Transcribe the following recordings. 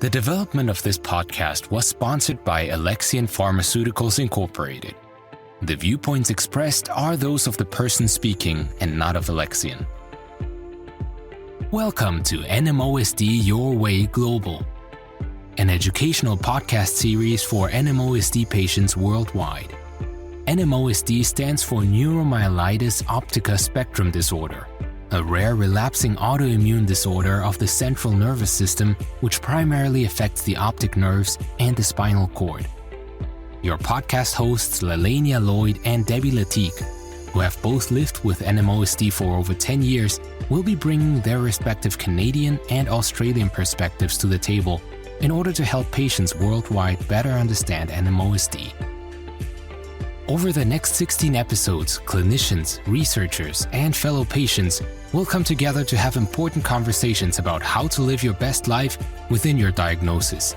The development of this podcast was sponsored by Alexion Pharmaceuticals Incorporated. The viewpoints expressed are those of the person speaking and not of Alexion. Welcome to NMOSD Your Way Global, an educational podcast series for NMOSD patients worldwide. NMOSD stands for Neuromyelitis Optica Spectrum Disorder, a rare relapsing autoimmune disorder of the central nervous system which primarily affects the optic nerves and the spinal cord. Your podcast hosts Lalania Lloyd and Debbie Latique, who have both lived with NMOSD for over 10 years, will be bringing their respective Canadian and Australian perspectives to the table in order to help patients worldwide better understand NMOSD. Over the next 16 episodes, clinicians, researchers, and fellow patients will come together to have important conversations about how to live your best life within your diagnosis.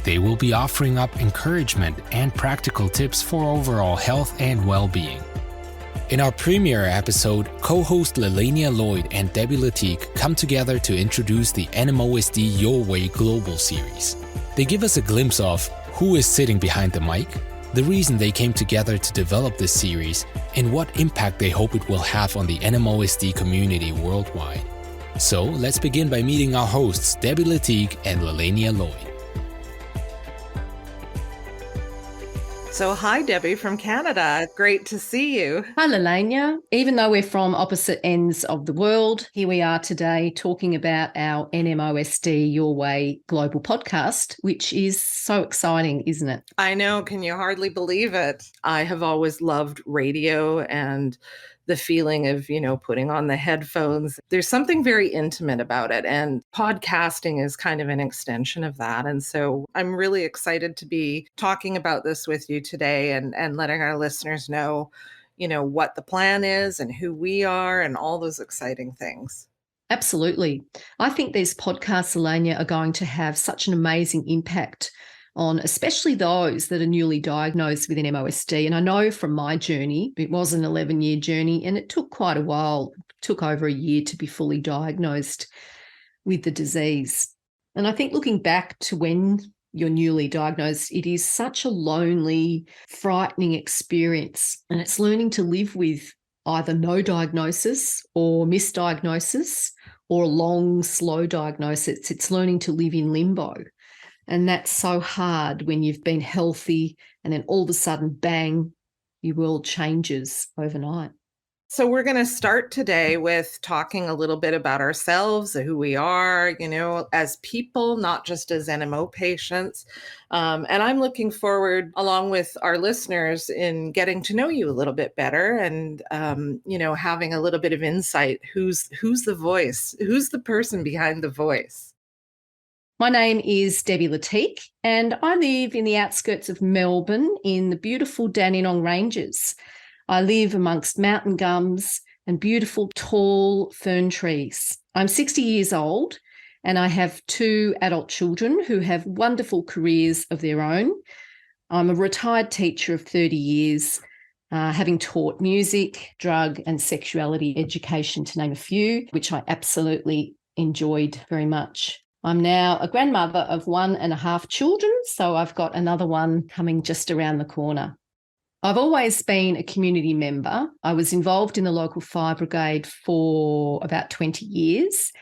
They will be offering up encouragement and practical tips for overall health and well-being. In our premiere episode, co-host Lalania Lloyd and Debbie Latique come together to introduce the NMOSD Your Way Global series. They give us a glimpse of who is sitting behind the mic, the reason they came together to develop this series, and what impact they hope it will have on the NMOSD community worldwide. So let's begin by meeting our hosts, Debbie Latique and Lalania Lloyd. So hi, Debbie from Canada. Great to see you. Hi, Lalania. Even though we're from opposite ends of the world, here we are today talking about our NMOSD Your Way Global podcast, which is so exciting, isn't it? I know. Can you hardly believe it? I have always loved radio and the feeling of, putting on the headphones. There's something very intimate about it. And podcasting is kind of an extension of that. And so I'm really excited to be talking about this with you today and letting our listeners know, what the plan is and who we are and all those exciting things. Absolutely. I think these podcasts, Lalania, are going to have such an amazing impact on especially those that are newly diagnosed with NMOSD. And I know from my journey, it was an 11-year journey and it took quite a while. It took over a year to be fully diagnosed with the disease. And I think looking back to when you're newly diagnosed, it is such a lonely, frightening experience. And it's learning to live with either no diagnosis or misdiagnosis or long, slow diagnosis. It's learning to live in limbo. And that's so hard when you've been healthy and then all of a sudden, bang, your world changes overnight. So we're going to start today with talking a little bit about ourselves, who we are, as people, not just as NMO patients. And I'm looking forward, along with our listeners, in getting to know you a little bit better and, having a little bit of insight. Who's the voice? Who's the person behind the voice? My name is Debbie Latique, and I live in the outskirts of Melbourne in the beautiful Dandenong Ranges. I live amongst mountain gums and beautiful tall fern trees. I'm 60 years old, and I have 2 adult children who have wonderful careers of their own. I'm a retired teacher of 30 years, having taught music, drug and sexuality education, to name a few, which I absolutely enjoyed very much. I'm now a grandmother of 1.5 children, so I've got another one coming just around the corner. I've always been a community member. I was involved in the local fire brigade for about 20 years,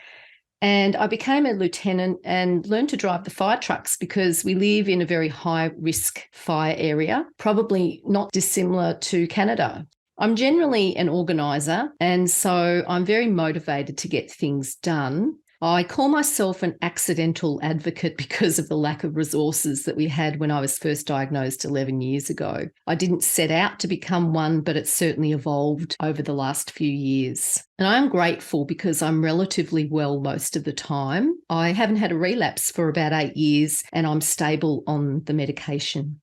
and I became a lieutenant and learned to drive the fire trucks because we live in a very high-risk fire area, probably not dissimilar to Canada. I'm generally an organiser, and so I'm very motivated to get things done. I call myself an accidental advocate because of the lack of resources that we had when I was first diagnosed 11 years ago. I didn't set out to become one, but it's certainly evolved over the last few years. And I am grateful because I'm relatively well most of the time. I haven't had a relapse for about 8 years and I'm stable on the medication.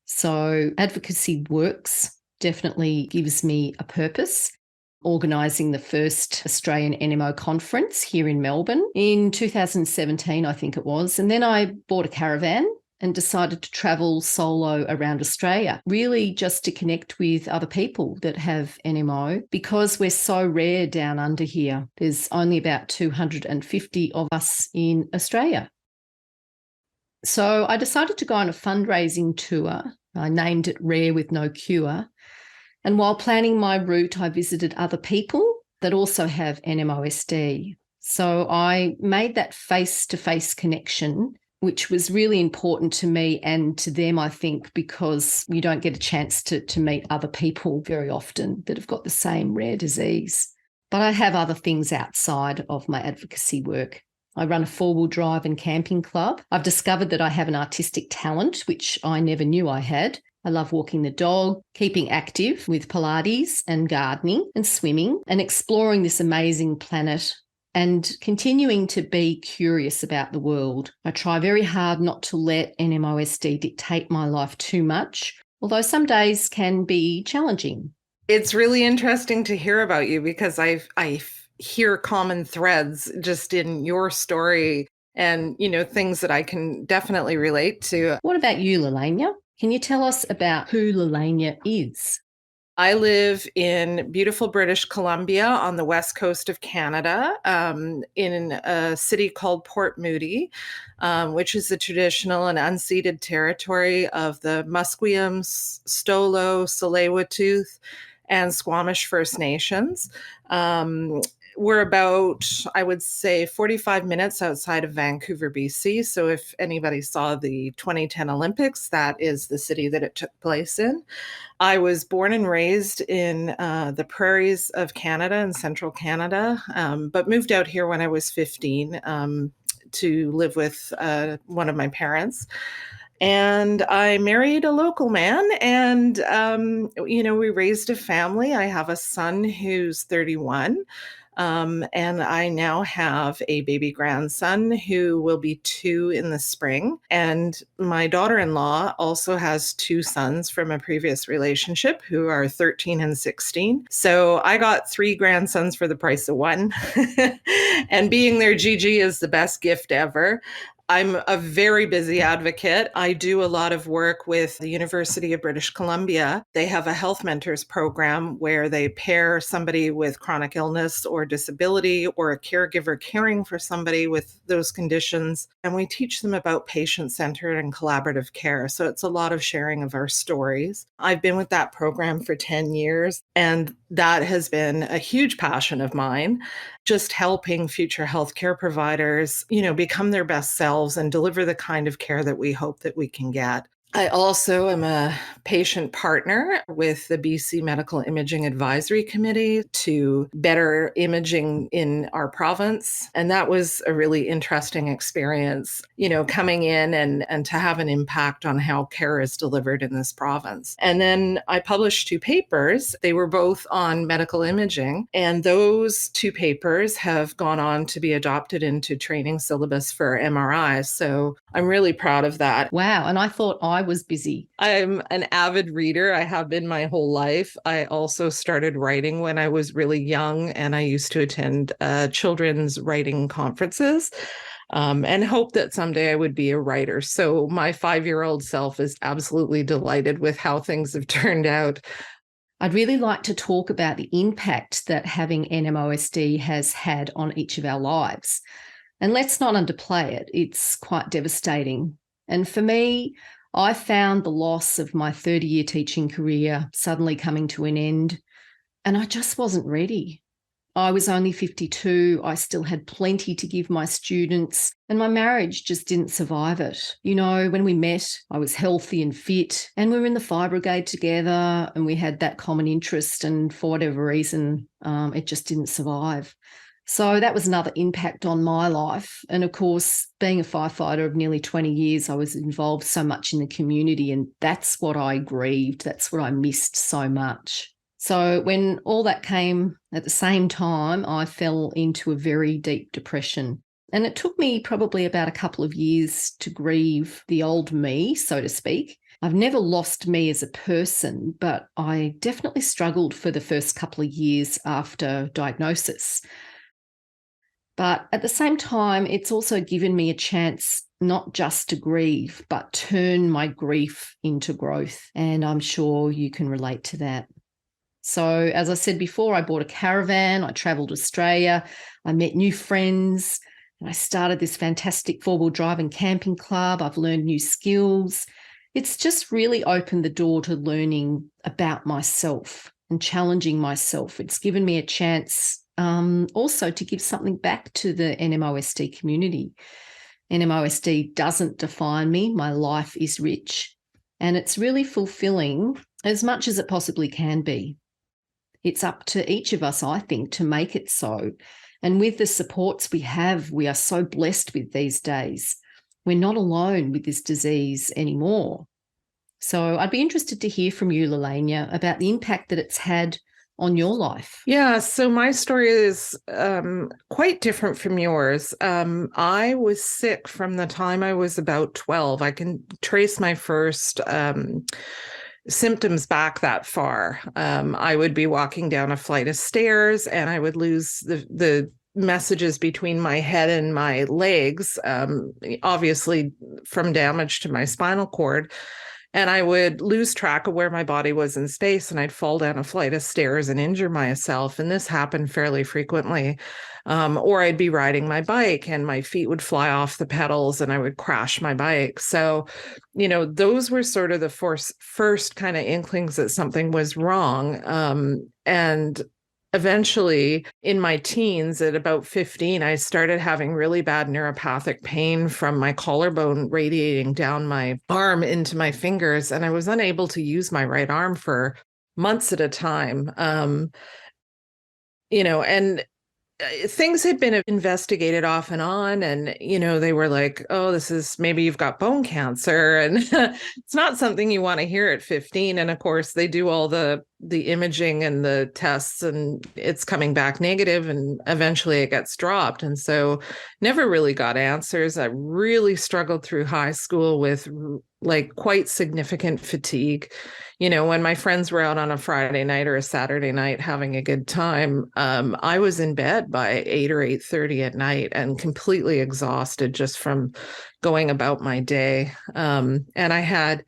So advocacy works, definitely gives me a purpose. Organising the first Australian NMO conference here in Melbourne in 2017, I think it was. And then I bought a caravan and decided to travel solo around Australia, really just to connect with other people that have NMO because we're so rare down under here. There's only about 250 of us in Australia. So I decided to go on a fundraising tour. I named it Rare with No Cure. And while planning my route, I visited other people that also have NMOSD. So I made that face-to-face connection, which was really important to me and to them, I think, because you don't get a chance to meet other people very often that have got the same rare disease. But I have other things outside of my advocacy work. I run a 4-wheel drive and camping club. I've discovered that I have an artistic talent, which I never knew I had. I love walking the dog, keeping active with Pilates and gardening and swimming and exploring this amazing planet and continuing to be curious about the world. I try very hard not to let NMOSD dictate my life too much, although some days can be challenging. It's really interesting to hear about you because I hear common threads just in your story and, things that I can definitely relate to. What about you, Lelania? Can you tell us about who Lelania is? I live in beautiful British Columbia on the west coast of Canada, in a city called Port Moody, which is the traditional and unceded territory of the Musqueams, Stolo, Tsleil-Waututh, and Squamish First Nations. We're about, I would say, 45 minutes outside of Vancouver, BC. So if anybody saw the 2010 Olympics, that is the city that it took place in. I was born and raised in the prairies of Canada and central Canada, but moved out here when I was 15 to live with one of my parents. And I married a local man and, we raised a family. I have a son who's 31. And I now have a baby grandson who will be 2 in the spring. And my daughter-in-law also has 2 sons from a previous relationship who are 13 and 16. So I got 3 grandsons for the price of 1. And being their Gigi is the best gift ever. I'm a very busy advocate. I do a lot of work with the University of British Columbia. They have a health mentors program where they pair somebody with chronic illness or disability or a caregiver caring for somebody with those conditions. And we teach them about patient-centered and collaborative care. So it's a lot of sharing of our stories. I've been with that program for 10 years, and that has been a huge passion of mine. Just helping future healthcare providers, become their best selves and deliver the kind of care that we hope that we can get. I also am a patient partner with the BC Medical Imaging Advisory Committee to better imaging in our province. And that was a really interesting experience, coming in and to have an impact on how care is delivered in this province. And then I published 2 papers. They were both on medical imaging. And those 2 papers have gone on to be adopted into training syllabus for MRIs. So I'm really proud of that. Wow. And I thought I was busy. I'm an avid reader. I have been my whole life. I also started writing when I was really young, and I used to attend children's writing conferences and hope that someday I would be a writer. So my 5-year-old self is absolutely delighted with how things have turned out. I'd really like to talk about the impact that having NMOSD has had on each of our lives. And let's not underplay it. It's quite devastating. And for me, I found the loss of my 30-year teaching career suddenly coming to an end, and I just wasn't ready. I was only 52. I still had plenty to give my students, and my marriage just didn't survive it. When we met, I was healthy and fit, and we were in the fire brigade together, and we had that common interest, and for whatever reason, it just didn't survive. So that was another impact on my life. And of course, being a firefighter of nearly 20 years, I was involved so much in the community, and that's what I grieved. That's what I missed so much. So when all that came at the same time, I fell into a very deep depression. And it took me probably about a couple of years to grieve the old me, so to speak. I've never lost me as a person, but I definitely struggled for the first couple of years after diagnosis. But at the same time, it's also given me a chance not just to grieve, but turn my grief into growth. And I'm sure you can relate to that. So as I said before, I bought a caravan, I travelled Australia, I met new friends, And I started this fantastic four-wheel drive and camping club. I've learned new skills. It's just really opened the door to learning about myself and challenging myself. It's given me a chance also to give something back to the NMOSD community. NMOSD doesn't define me. My life is rich, and it's really fulfilling as much as it possibly can be. It's up to each of us, I think, to make it so. And with the supports we have, we are so blessed with these days. We're not alone with this disease anymore. So I'd be interested to hear from you, Lelania, about the impact that it's had on your life. Yeah, so my story is quite different from yours. I was sick from the time I was about 12. I can trace my first symptoms back that far. I would be walking down a flight of stairs and I would lose the messages between my head and my legs, obviously from damage to my spinal cord. And I would lose track of where my body was in space, and I'd fall down a flight of stairs and injure myself. And this happened fairly frequently. Or I'd be riding my bike and my feet would fly off the pedals and I would crash my bike. So, those were sort of the first kind of inklings that something was wrong. And eventually, in my teens, at about 15, I started having really bad neuropathic pain from my collarbone radiating down my arm into my fingers, and I was unable to use my right arm for months at a time. And things had been investigated off and on, and they were like, oh, this is, maybe you've got bone cancer, and it's not something you want to hear at 15. And of course they do all the imaging and the tests, and it's coming back negative, and eventually it gets dropped. And so never really got answers. I really struggled through high school with quite significant fatigue. When my friends were out on a Friday night or a Saturday night having a good time, I was in bed by 8 or 8:30 at night and completely exhausted just from going about my day. And I had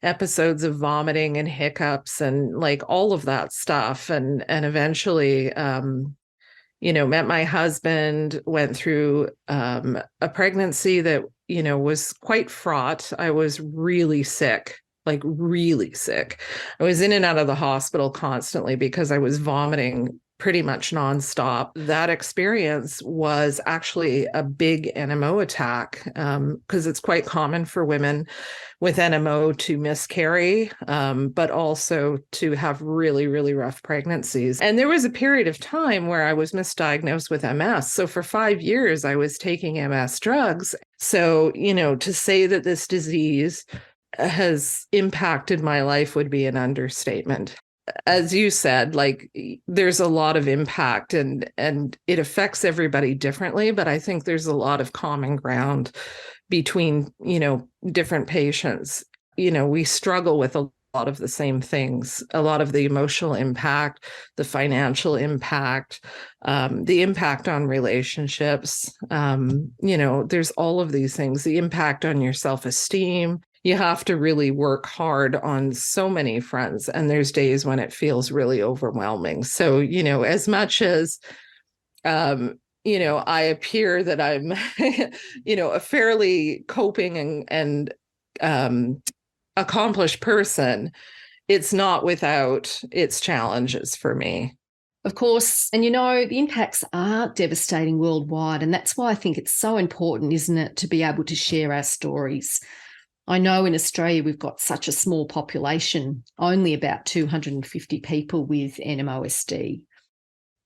episodes of vomiting and hiccups and all of that stuff. And eventually, met my husband, went through a pregnancy that, was quite fraught. I was really sick. Really sick. I was in and out of the hospital constantly because I was vomiting pretty much nonstop. That experience was actually a big NMO attack, because it's quite common for women with NMO to miscarry, but also to have really, really rough pregnancies. And there was a period of time where I was misdiagnosed with MS. So for 5 years, I was taking MS drugs. So, to say that this disease has impacted my life would be an understatement. As you said, there's a lot of impact and it affects everybody differently, but I think there's a lot of common ground between, different patients. We struggle with a lot of the same things, a lot of the emotional impact, the financial impact, the impact on relationships. There's all of these things, the impact on your self-esteem. You have to really work hard on so many fronts, and there's days when it feels really overwhelming. So, as much as, I appear that I'm, a fairly coping and accomplished person, it's not without its challenges for me. Of course. And, the impacts are devastating worldwide. And that's why I think it's so important, isn't it, to be able to share our stories. I know in Australia we've got such a small population, only about 250 people with NMOSD.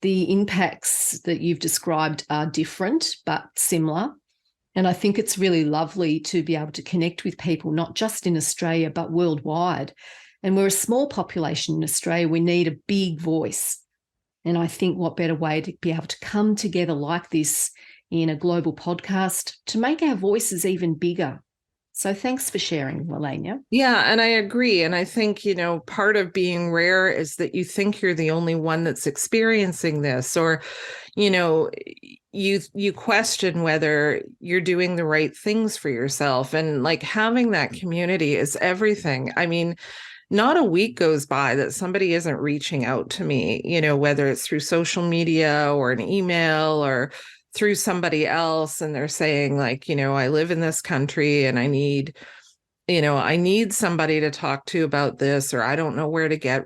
The impacts that you've described are different but similar. And I think it's really lovely to be able to connect with people, not just in Australia, but worldwide. And we're a small population in Australia. We need a big voice. And I think what better way to be able to come together like this in a global podcast to make our voices even bigger. So thanks for sharing, Lelania. Yeah, and I agree. And I think, part of being rare is that you think you're the only one that's experiencing this, or, you question whether you're doing the right things for yourself. And having that community is everything. I mean, not a week goes by that somebody isn't reaching out to me, whether it's through social media or an email or through somebody else, and they're saying like, I live in this country and I need somebody to talk to about this, or I don't know where to get,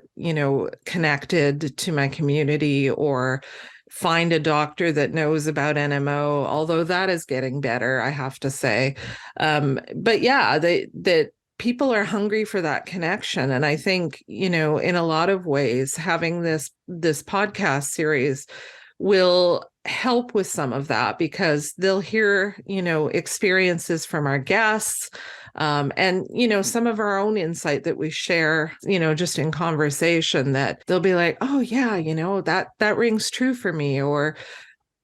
connected to my community or find a doctor that knows about NMO, although that is getting better, I have to say. But yeah, that people are hungry for that connection. And I think, in a lot of ways, having this podcast series will help with some of that, because they'll hear, experiences from our guests, and, some of our own insight that we share, just in conversation, that they'll be like, oh yeah, that rings true for me, or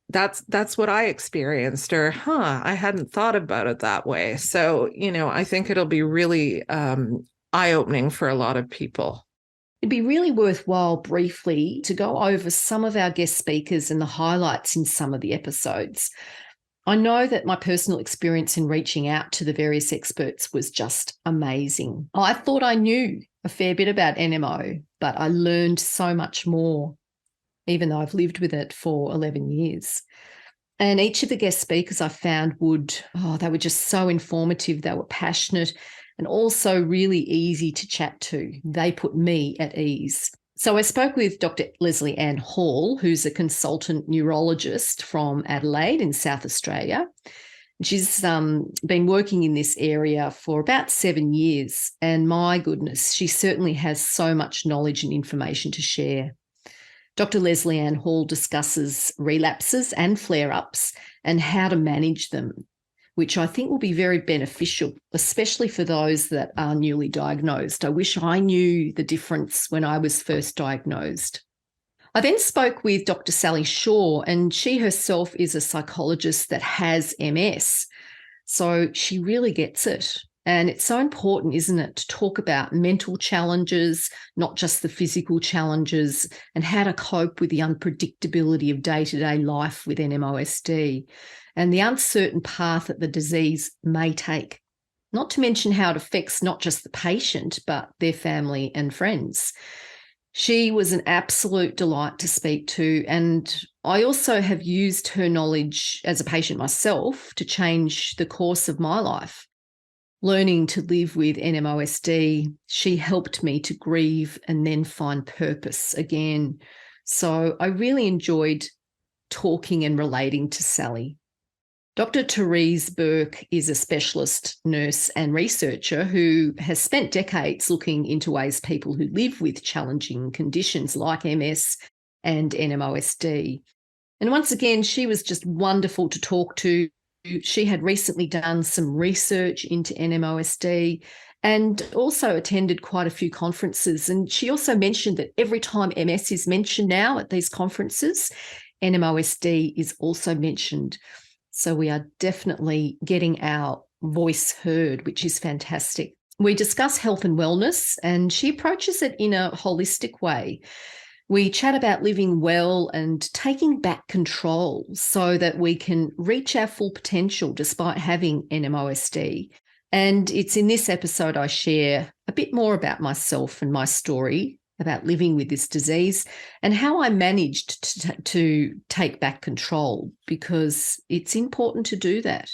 that's what I experienced, or, I hadn't thought about it that way. So, I think it'll be really eye-opening for a lot of people. It'd be really worthwhile briefly to go over some of our guest speakers and the highlights in some of the episodes. I know that my personal experience in reaching out to the various experts was just amazing. I thought I knew a fair bit about NMO, but I learned so much more, even though I've lived with it for 11 years. And each of the guest speakers I found they were just so informative. They were passionate and also really easy to chat to. They put me at ease. So I spoke with Dr. Leslie Ann Hall, who's a consultant neurologist from Adelaide in South Australia. She's been working in this area for about 7 years. And my goodness, she certainly has so much knowledge and information to share. Dr. Leslie Ann Hall discusses relapses and flare-ups and how to manage them, which I think will be very beneficial, especially for those that are newly diagnosed. I wish I knew the difference when I was first diagnosed. I then spoke with Dr. Sally Shaw, and she herself is a psychologist that has MS. So she really gets it. And it's so important, isn't it, to talk about mental challenges, not just the physical challenges, and how to cope with the unpredictability of day-to-day life with NMOSD and the uncertain path that the disease may take, not to mention how it affects not just the patient, but their family and friends. She was an absolute delight to speak to, and I also have used her knowledge as a patient myself to change the course of my life. Learning to live with NMOSD, she helped me to grieve and then find purpose again. So I really enjoyed talking and relating to Sally. Dr. Therese Burke is a specialist nurse and researcher who has spent decades looking into ways people who live with challenging conditions like MS and NMOSD. And once again, she was just wonderful to talk to. She had recently done some research into NMOSD and also attended quite a few conferences. And she also mentioned that every time MS is mentioned now at these conferences, NMOSD is also mentioned. So we are definitely getting our voice heard, which is fantastic. We discuss health and wellness, and she approaches it in a holistic way. We chat about living well and taking back control so that we can reach our full potential despite having NMOSD. And it's in this episode I share a bit more about myself and my story about living with this disease and how I managed to take back control, because it's important to do that.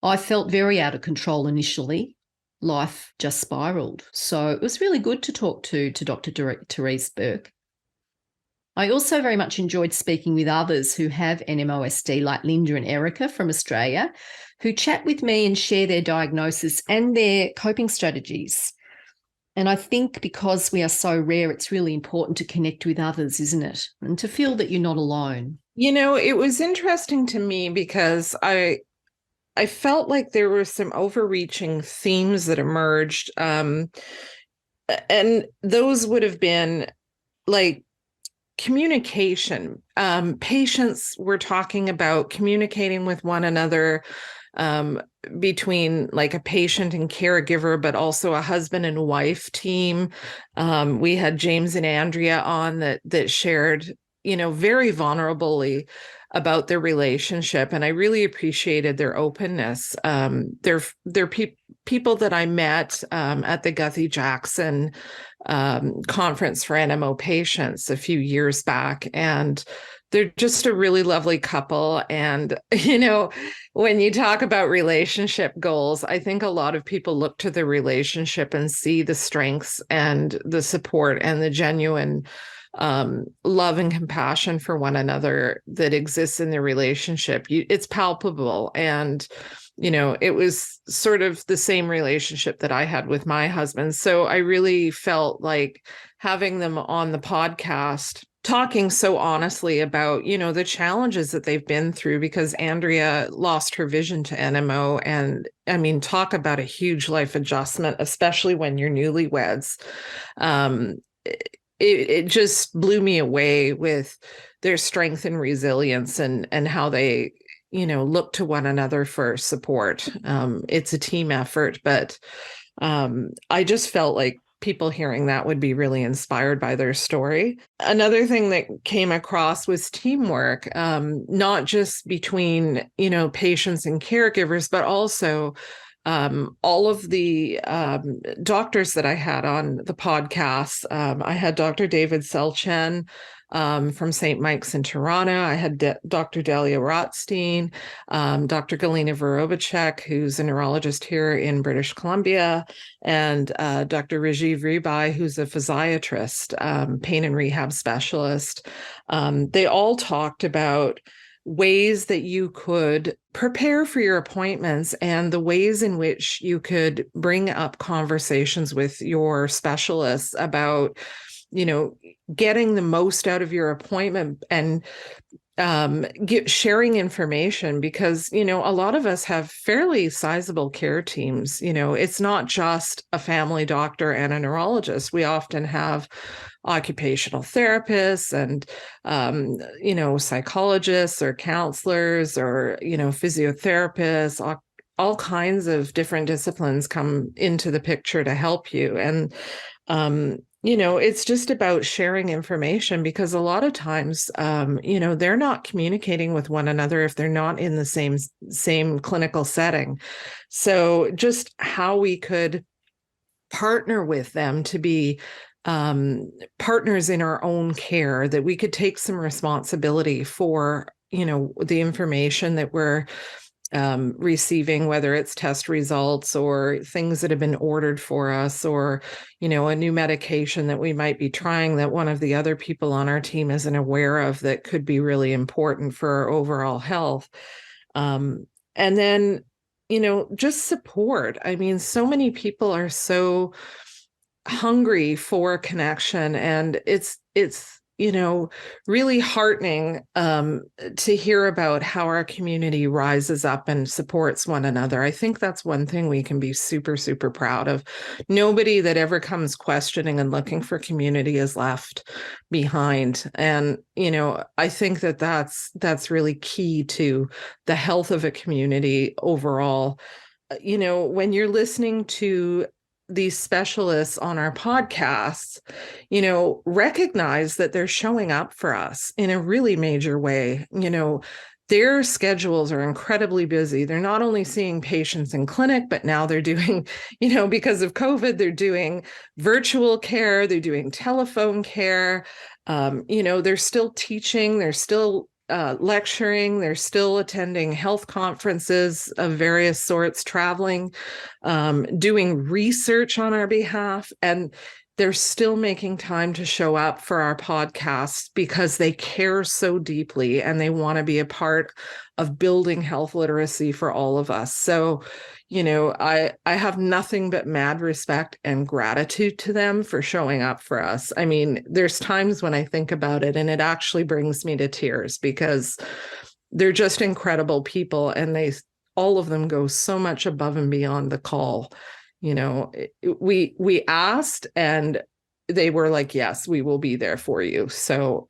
I felt very out of control initially. Life just spiraled. So it was really good to talk to Dr. Therese Burke. I also very much enjoyed speaking with others who have NMOSD, like Linda and Erica from Australia, who chat with me and share their diagnosis and their coping strategies. And I think because we are so rare, it's really important to connect with others, isn't it? And to feel that you're not alone. It was interesting to me because I felt like there were some overreaching themes that emerged. And those would have been like communication. Patients were talking about communicating with one another, between like a patient and caregiver, but also a husband and wife team. We had James and Andrea on that shared, very vulnerably about their relationship. And I really appreciated their openness. They're people that I met at the Guthrie Jackson conference for NMO patients a few years back. And They're just a really lovely couple. And, when you talk about relationship goals, I think a lot of people look to the relationship and see the strengths and the support and the genuine love and compassion for one another that exists in the relationship. It's palpable. And, it was sort of the same relationship that I had with my husband. So I really felt like having them on the podcast talking so honestly about, the challenges that they've been through, because Andrea lost her vision to NMO. And I mean, talk about a huge life adjustment, especially when you're newlyweds. It just blew me away with their strength and resilience and how they, look to one another for support. It's a team effort, but I just felt like people hearing that would be really inspired by their story. Another thing that came across was teamwork, not just between, patients and caregivers, but also all of the doctors that I had on the podcast. I had Dr. David Selchen from St. Mike's in Toronto. I had Dr. Delia Rotstein, Dr. Galina Vorobicek, who's a neurologist here in British Columbia, and Dr. Rajiv Ribai, who's a physiatrist, pain and rehab specialist. They all talked about ways that you could prepare for your appointments and the ways in which you could bring up conversations with your specialists about, getting the most out of your appointment and sharing information, because, a lot of us have fairly sizable care teams. It's not just a family doctor and a neurologist. We often have occupational therapists and, psychologists or counselors or, physiotherapists, all kinds of different disciplines come into the picture to help you. And, it's just about sharing information, because a lot of times, they're not communicating with one another if they're not in the same clinical setting. So just how we could partner with them to be partners in our own care, that we could take some responsibility for, the information that we're receiving, whether it's test results or things that have been ordered for us, or, a new medication that we might be trying that one of the other people on our team isn't aware of, that could be really important for our overall health. And then, just support. I mean, so many people are so hungry for connection, and it's really heartening to hear about how our community rises up and supports one another. I think that's one thing we can be super, super proud of. Nobody that ever comes questioning and looking for community is left behind. And, I think that that's really key to the health of a community overall. When you're listening to these specialists on our podcasts, recognize that they're showing up for us in a really major way. Their schedules are incredibly busy. They're not only seeing patients in clinic, but now they're doing, because of COVID, they're doing virtual care, they're doing telephone care. They're still teaching, they're still lecturing, they're still attending health conferences of various sorts, traveling, doing research on our behalf, and they're still making time to show up for our podcasts because they care so deeply and they want to be a part of building health literacy for all of us. So, I have nothing but mad respect and gratitude to them for showing up for us. I mean, there's times when I think about it and it actually brings me to tears, because they're just incredible people, and all of them go so much above and beyond the call. We asked and they were like, yes, we will be there for you. So,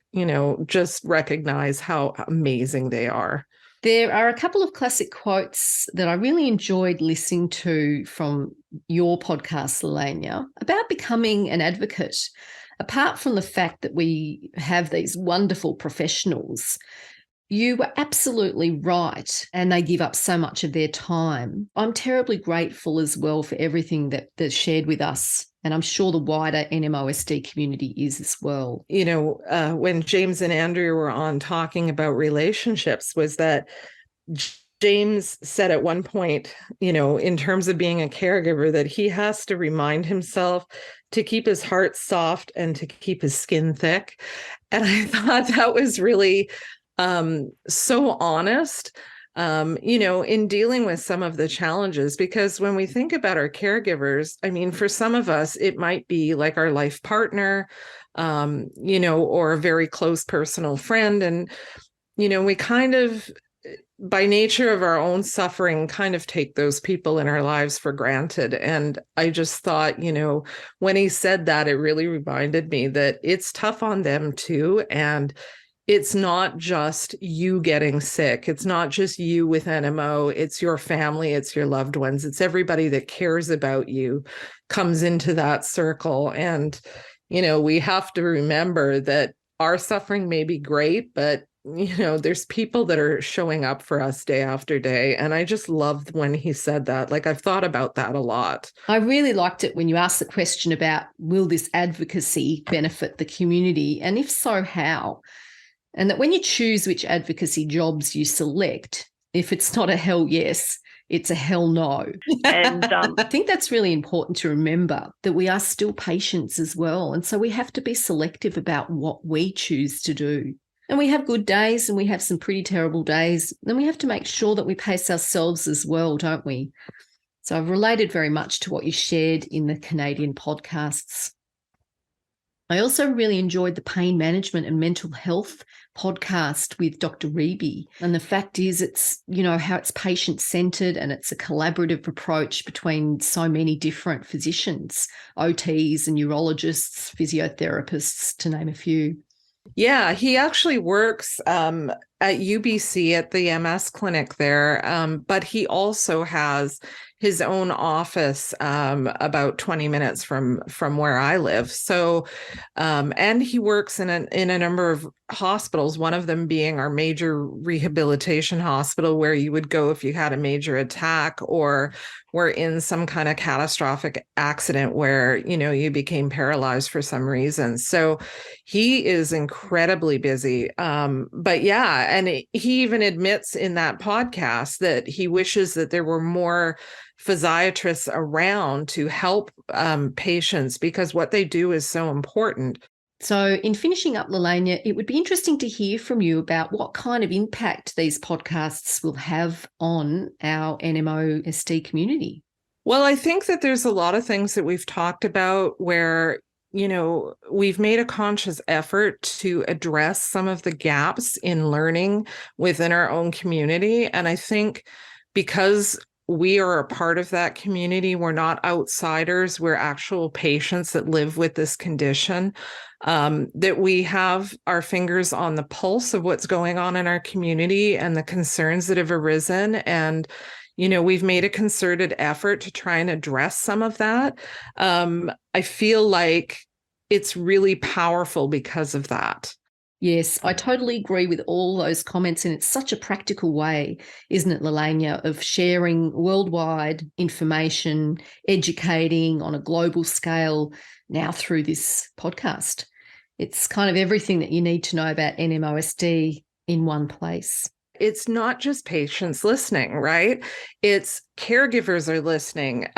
just recognize how amazing they are. There are a couple of classic quotes that I really enjoyed listening to from your podcast, Lelania, about becoming an advocate. Apart from the fact that we have these wonderful professionals, You were absolutely right, and they give up so much of their time. I'm terribly grateful as well for everything that's shared with us, and I'm sure the wider NMOSD community is as well. You know, when James and Andrew were on talking about relationships, was that James said at one point, you know, in terms of being a caregiver, that he has to remind himself to keep his heart soft and to keep his skin thick. And I thought that was really so honest, you know, in dealing with some of the challenges, because when we think about our caregivers, I mean, for some of us, it might be like our life partner, you know, or a very close personal friend. And, you know, we kind of, by nature of our own suffering, kind of take those people in our lives for granted. And I just thought, you know, when he said that, it really reminded me that it's tough on them too. And it's not just you getting sick. It's not just you with NMO. It's your family. It's your loved ones. It's everybody that cares about you comes into that circle. And, you know, we have to remember that our suffering may be great, but, you know, there's people that are showing up for us day after day. And I just loved when he said that. Like, I've thought about that a lot. I really liked it when you asked the question about, will this advocacy benefit the community? And if so, how? And that when you choose which advocacy jobs you select, if it's not a hell yes, it's a hell no. And I think that's really important to remember, that we are still patients as well. And so we have to be selective about what we choose to do. And we have good days and we have some pretty terrible days. And we have to make sure that we pace ourselves as well, don't we? So I've related very much to what you shared in the Canadian podcasts. I also really enjoyed the pain management and mental health podcast with Dr. Reby. And the fact is, it's, you know, how it's patient-centered and it's a collaborative approach between so many different physicians, OTs and neurologists, physiotherapists, to name a few. Yeah, he actually works at UBC at the MS clinic there, but he also has his own office about 20 minutes from where I live. So, and he works in a number of hospitals, one of them being our major rehabilitation hospital, where you would go if you had a major attack or were in some kind of catastrophic accident where, you know, you became paralyzed for some reason. So he is incredibly busy. But yeah, and he even admits in that podcast that he wishes that there were more physiatrists around to help patients, because what they do is so important. So in finishing up, Lelania, it would be interesting to hear from you about what kind of impact these podcasts will have on our NMOSD community. Well, I think that there's a lot of things that we've talked about where, you know, we've made a conscious effort to address some of the gaps in learning within our own community. And I think because we are a part of that community, we're not outsiders, we're actual patients that live with this condition, that we have our fingers on the pulse of what's going on in our community and the concerns that have arisen. And, you know, we've made a concerted effort to try and address some of that. I feel like it's really powerful because of that. Yes, I totally agree with all those comments. And it's such a practical way, isn't it, Lelania, of sharing worldwide information, educating on a global scale now through this podcast. It's kind of everything that you need to know about NMOSD in one place. It's not just patients listening, right? It's caregivers are listening.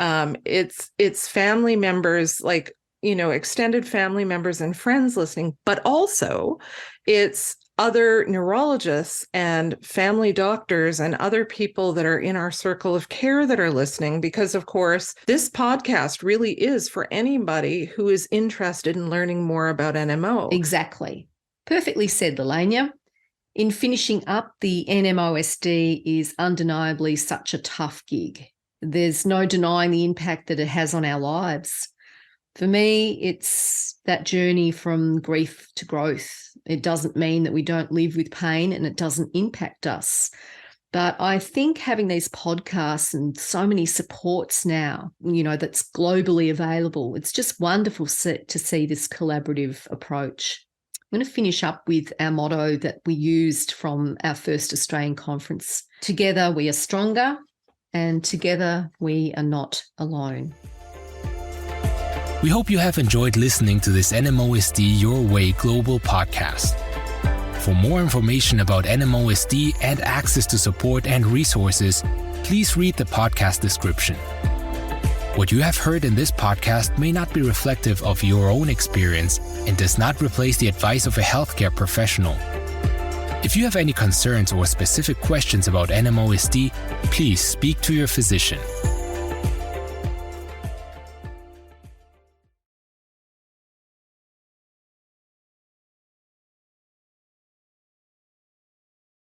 It's family members, like, you know, extended family members and friends listening, but also it's other neurologists and family doctors and other people that are in our circle of care that are listening, because of course, this podcast really is for anybody who is interested in learning more about NMO. Exactly. Perfectly said, Lelania. In finishing up, the NMOSD is undeniably such a tough gig. There's no denying the impact that it has on our lives. For me, it's that journey from grief to growth. It doesn't mean that we don't live with pain and it doesn't impact us. But I think having these podcasts and so many supports now, you know, that's globally available, it's just wonderful to see this collaborative approach. I'm going to finish up with our motto that we used from our first Australian conference. Together we are stronger, and together we are not alone. We hope you have enjoyed listening to this NMOSD Your Way Global podcast. For more information about NMOSD and access to support and resources, please read the podcast description. What you have heard in this podcast may not be reflective of your own experience and does not replace the advice of a healthcare professional. If you have any concerns or specific questions about NMOSD, please speak to your physician.